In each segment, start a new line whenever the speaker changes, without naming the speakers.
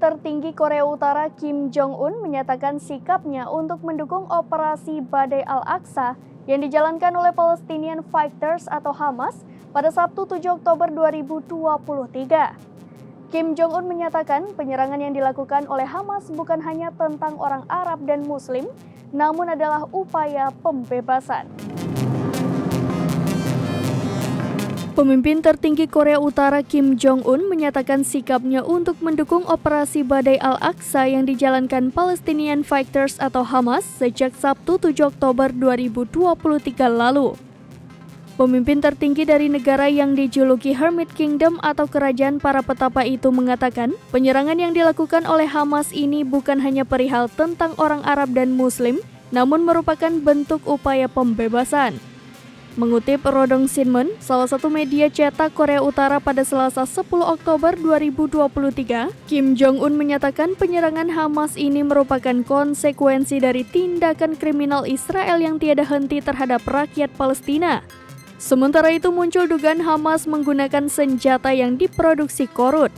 tertinggi Korea Utara Kim Jong-un menyatakan sikapnya untuk mendukung operasi Badai Al-Aqsa yang dijalankan oleh Palestinian Fighters atau Hamas pada Sabtu 7 Oktober 2023. Kim Jong-un menyatakan penyerangan yang dilakukan oleh Hamas bukan hanya tentang orang Arab dan Muslim, namun adalah upaya pembebasan. Pemimpin tertinggi Korea Utara Kim Jong-un menyatakan sikapnya untuk mendukung operasi Badai Al-Aqsa yang dijalankan Palestinian Fighters atau Hamas sejak Sabtu 7 Oktober 2023 lalu. Pemimpin tertinggi dari negara yang dijuluki Hermit Kingdom atau kerajaan para petapa itu mengatakan, penyerangan yang dilakukan oleh Hamas ini bukan hanya perihal tentang orang Arab dan Muslim, namun merupakan bentuk upaya pembebasan. Mengutip Rodong Sinmun, salah satu media cetak Korea Utara pada Selasa 10 Oktober 2023, Kim Jong-un menyatakan penyerangan Hamas ini merupakan konsekuensi dari tindakan kriminal Israel yang tiada henti terhadap rakyat Palestina. Sementara itu muncul dugaan Hamas menggunakan senjata yang diproduksi Korut.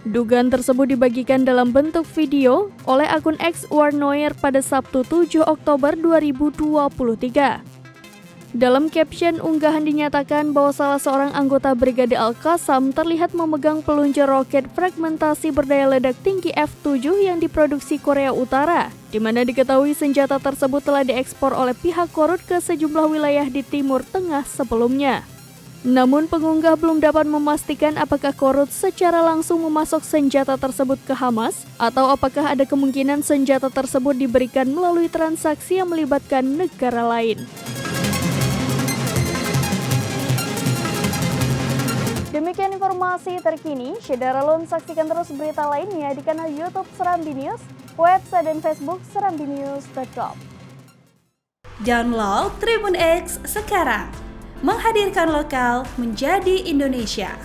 Dugaan tersebut dibagikan dalam bentuk video oleh akun X Warnoir pada Sabtu 7 Oktober 2023. Dalam caption unggahan dinyatakan bahwa salah seorang anggota Brigade Al-Qassam terlihat memegang peluncur roket fragmentasi berdaya ledak tinggi F-7 yang diproduksi Korea Utara, di mana diketahui senjata tersebut telah diekspor oleh pihak Korut ke sejumlah wilayah di Timur Tengah sebelumnya. Namun pengunggah belum dapat memastikan apakah Korut secara langsung memasok senjata tersebut ke Hamas atau apakah ada kemungkinan senjata tersebut diberikan melalui transaksi yang melibatkan negara lain. Demikian informasi terkini, Syederalun saksikan terus berita lainnya di kanal YouTube Serambi News, website dan Facebook serambinews.com.
Download Tribun X sekarang, menghadirkan lokal menjadi Indonesia.